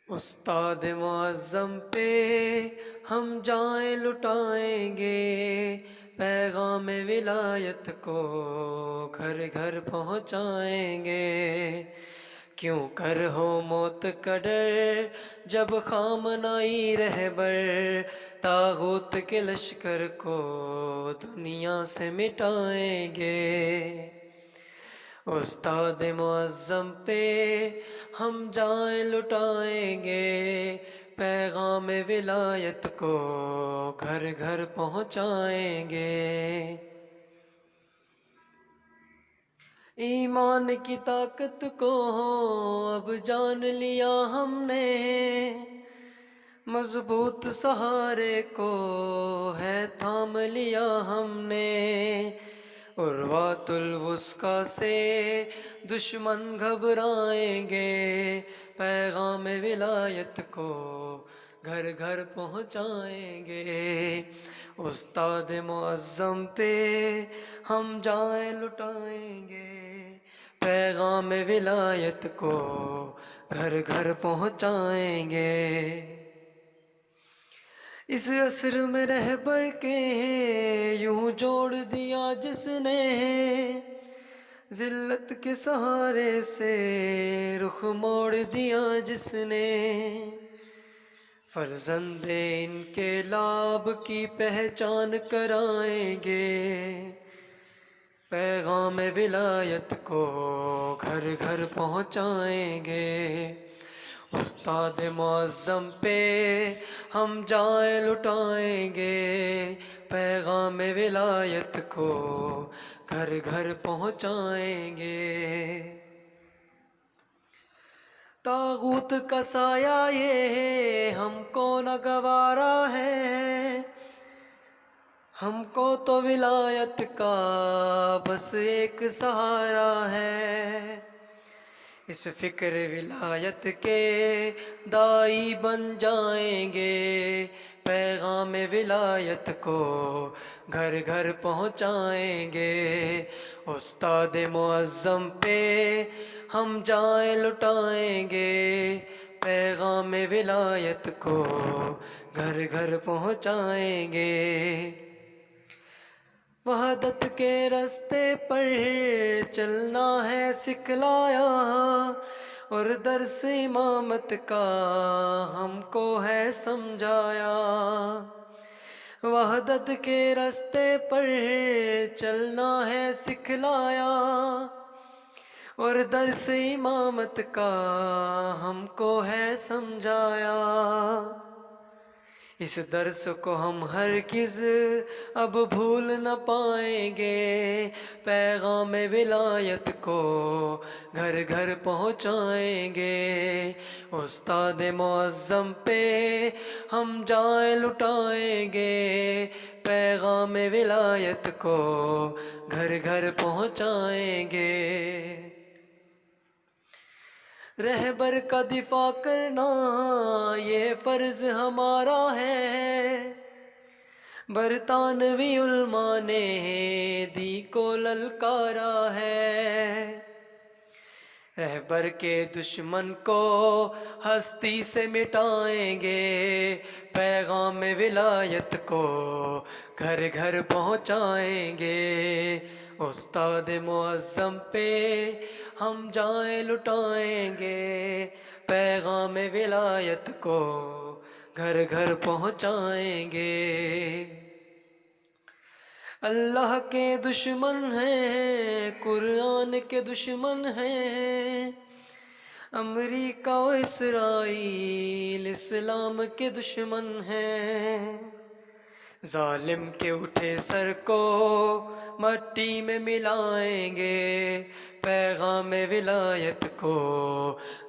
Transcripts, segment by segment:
استاد معظم پہ ہم جائیں لٹائیں گے، پیغام ولایت کو گھر گھر پہنچائیں گے۔ کیوں کر ہو موت کا ڈر جب خامنائی رہبر، طاغوت کے لشکر کو دنیا سے مٹائیں گے۔ استاد معظم پہ ہم جائیں لٹائیں گے، پیغام ولایت کو گھر گھر پہنچائیں گے۔ ایمان کی طاقت کو اب جان لیا ہم نے، مضبوط سہارے کو ہے تھام لیا ہم نے۔ عروۃ الوثقی سے دشمن گھبرائیں گے، پیغام ولایت کو گھر گھر پہنچائیں گے۔ استاد معظم پہ ہم جائیں لٹائیں گے، پیغام ولایت کو گھر گھر پہنچائیں گے۔ اس عصر میں رہبر کے یوں جوڑ دیا جس نے، ذلت کے سہارے سے رخ موڑ دیا جس نے۔ فرزند انقلاب کی پہچان کرائیں گے، پیغام ولایت کو گھر گھر پہنچائیں گے۔ استاد معظم پہ ہم جائیں لٹائیں گے، پیغام ولایت کو گھر گھر پہنچائیں گے۔ طاغوت کا سایہ یہ ہم کو ناگوارا ہے، ہم کو تو ولایت کا بس ایک سہارا ہے۔ اس فکر ولایت کے داعی بن جائیں گے، پیغام ولایت کو گھر گھر پہنچائیں گے۔ استاد معظم پہ ہم جائیں لٹائیں گے، پیغام ولایت کو گھر گھر پہنچائیں گے۔ وحدت کے راستے پر چلنا ہے سکھلایا، اور درس امامت کا ہم کو ہے سمجھایا۔ وحدت کے راستے پر چلنا ہے سکھلایا، اور درس امامت کا ہم کو ہے سمجھایا۔ اس درس کو ہم ہرگز اب بھول نہ پائیں گے، پیغام ولایت کو گھر گھر پہنچائیں گے۔ استاد معظم پہ ہم جائیں لٹائیں گے، پیغام ولایت کو گھر گھر پہنچائیں گے۔ رہبر کا دفاع کرنا یہ فرض ہمارا ہے، برطانوی علماء نے دی کو للکارا ہے۔ رہبر کے دشمن کو ہستی سے مٹائیں گے، پیغام ولایت کو گھر گھر پہنچائیں گے۔ استاد معظم پہ ہم جائیں لٹائیں گے، پیغام ولایت کو گھر گھر پہنچائیں گے۔ اللہ کے دشمن ہیں، قرآن کے دشمن ہیں، امریکہ و اسرائیل اسلام کے دشمن ہیں۔ ظالم کے اٹھے سر کو مٹی میں ملائیں گے، پیغام ولایت کو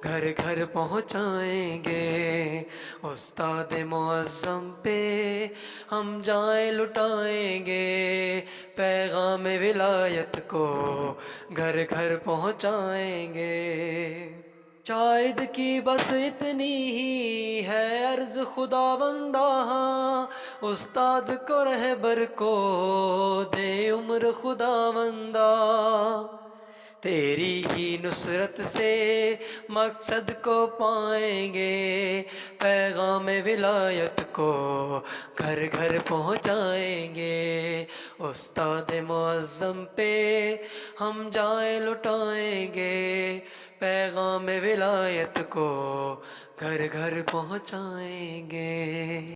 گھر گھر پہنچائیں گے۔ استاد معظم پہ ہم جائیں لٹائیں گے، پیغام ولایت کو گھر گھر پہنچائیں گے۔ شاید کی بس اتنی ہی ہے عرض خداوندہ، استاد کو رہبر کو دے عمر خداوندہ۔ تیری ہی نصرت سے مقصد کو پائیں گے، پیغام ولایت کو گھر گھر پہنچائیں گے، استاد معظم پہ ہم جائیں لٹائیں گے، پیغام ولایت کو گھر گھر پہنچائیں گے۔